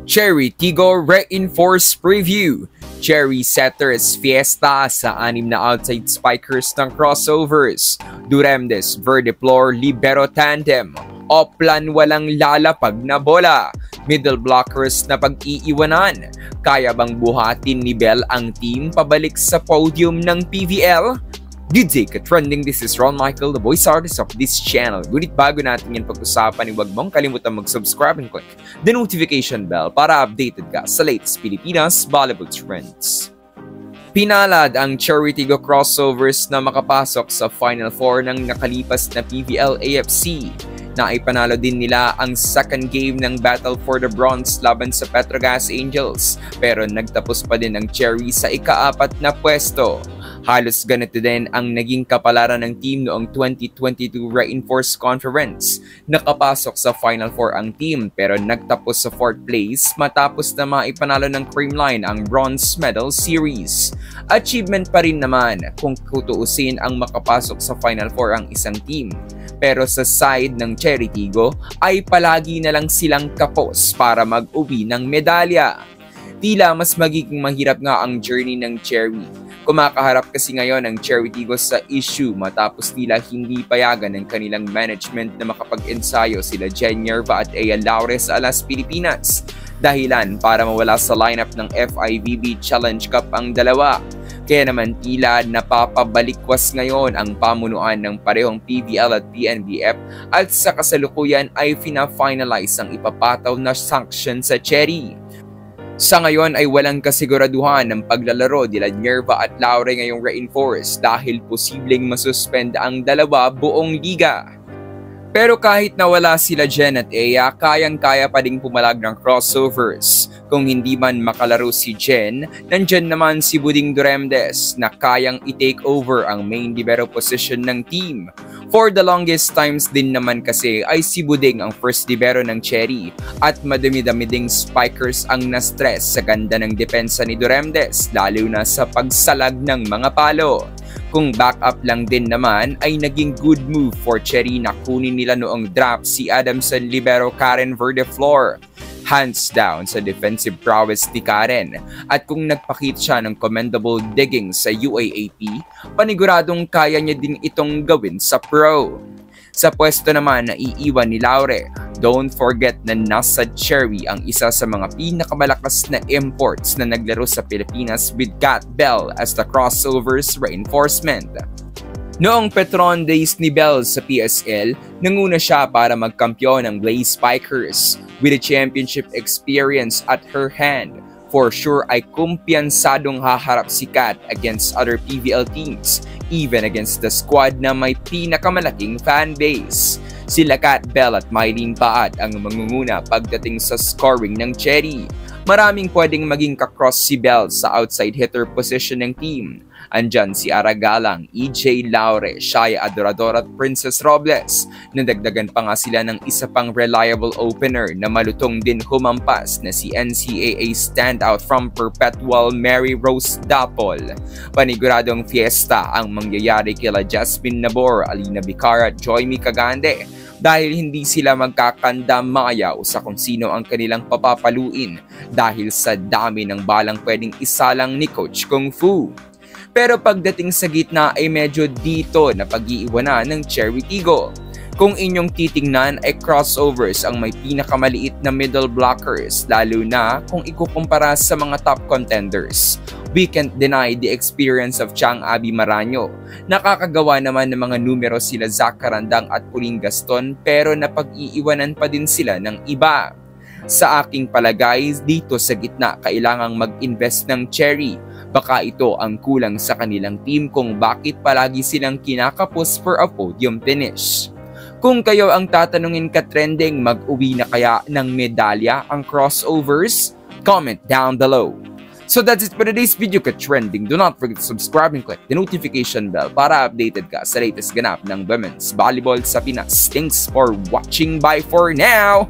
Cherry Tigo Reinforce Preview. Cherry Setters Fiesta sa 6 na outside spikers ng crossovers. Duremdes Verdiflor Libero Tandem. Oplan walang lalapag na bola. Middle blockers na pag-iiwanan. Kaya bang buhatin ni Bell ang team pabalik sa podium ng PVL? Good day ka-trending, this is Ron Michael, the voice artist of this channel. Ngunit bago natin yan pag-usapan, huwag mong kalimutan mag-subscribe and click the notification bell para updated ka sa latest Pilipinas volleyball trends. Pinalad ang Cherry Tigo crossovers na makapasok sa Final Four ng nakalipas na PVL AFC. Naipanalo din nila ang second game ng Battle for the Bronze laban sa Petrogas Angels, pero nagtapos pa din ang Cherry sa ika-4 na pwesto. Halos ganito din ang naging kapalaran ng team noong 2022 Reinforce Conference. Nakapasok sa Final Four ang team pero nagtapos sa 4th place matapos na maipanalo ng Creamline ang Bronze Medal Series. Achievement pa rin naman kung tutuusin ang makapasok sa Final Four ang isang team. Pero sa side ng Cherry Tigo ay palagi na lang silang kapos para mag-uwi ng medalya. Tila mas magiging mahirap nga ang journey ng Cherry. Kumakaharap kasi ngayon ang Cherry Tigo sa issue matapos nila hindi payagan ng kanilang management na makapag-ensayo sila Jen Nerva at Ea Laure sa Alas Pilipinas. Dahilan para mawala sa lineup ng FIVB Challenge Cup ang dalawa. Kaya naman tila napapabalikwas ngayon ang pamunuan ng parehong PVL at PNBF at sa kasalukuyan ay fina-finalize ang ipapataw na sanction sa Cherry. Sa ngayon ay walang kasiguraduhan ng paglalaro nila Nerva at Laure ngayong Reinforce dahil posibleng masuspend ang dalawa buong liga. Pero kahit nawala sila Jen at Ea, kayang-kaya pa ding pumalag ng crossovers. Kung hindi man makalaro si Jen, nandyan naman si Buding Duremdes na kayang i-take over ang main libero position ng team. For the longest times din naman kasi ay si Buding ang first libero ng Cherry at madami-dami ding spikers ang na-stress sa ganda ng depensa ni Duremdes lalo na sa pagsalag ng mga palo. Kung backup lang din naman ay naging good move for Cherry na kunin nila noong draft si Adamson libero Karen Verdiflor. Hands down sa defensive prowess ni Karen at kung nagpakita siya ng commendable digging sa UAAP, paniguradong kaya niya din itong gawin sa pro. Sa pwesto naman na iiwan ni Laure, don't forget na nasa Cherry ang isa sa mga pinakamalakas na imports na naglaro sa Pilipinas with Kat Bell as the crossovers reinforcement. Noong Petron days ni Bell sa PSL, nanguna siya para magkampiyon ng Blaze Spikers. With a championship experience at her hand, for sure ay kumpiyansadong haharap si Kat against other PVL teams, even against the squad na may pinakamalaking fanbase. Sila Kat Bell at Mylene Paat ang mangunguna pagdating sa scoring ng Cherry. Maraming pwedeng maging kakross si Bell sa outside hitter position ng team. Andyan si Aragalang, EJ Laure, Shaya Adorador at Princess Robles. Nadagdagan pa nga sila ng isa pang reliable opener na malutong din humampas na si NCAA standout from Perpetual Mary Rose Dapol. Paniguradong fiesta ang mangyayari kila Jasmine Nabor, Alina Bicara at Joymi Cagande dahil hindi sila magkakandamayaw sa kung sino ang kanilang papapaluin dahil sa dami ng balang pwedeng isalang ni Coach Kung Fu. Pero pagdating sa gitna ay medyo dito na pag-iiwanan ng Cherry Tigo. Kung inyong titingnan ay crossovers ang may pinakamaliit na middle blockers lalo na kung ikukumpara sa mga top contenders. We can't deny the experience of Chang Abby Maraño. Nakakagawa naman ng mga numero sila Zach Carandang at Pauline Gaston pero napag-iiwanan pa din sila ng iba. Sa aking palagay, dito sa gitna kailangang mag-invest ng Cherry. Baka ito ang kulang sa kanilang team kung bakit palagi silang kinakapos for a podium finish. Kung kayo ang tatanungin ka-trending, mag-uwi na kaya ng medalya ang crossovers? Comment down below. So that's it for today's video ka-trending. Do not forget to subscribe and click the notification bell para updated ka sa latest ganap ng women's volleyball sa Pinas. Thanks for watching. Bye for now!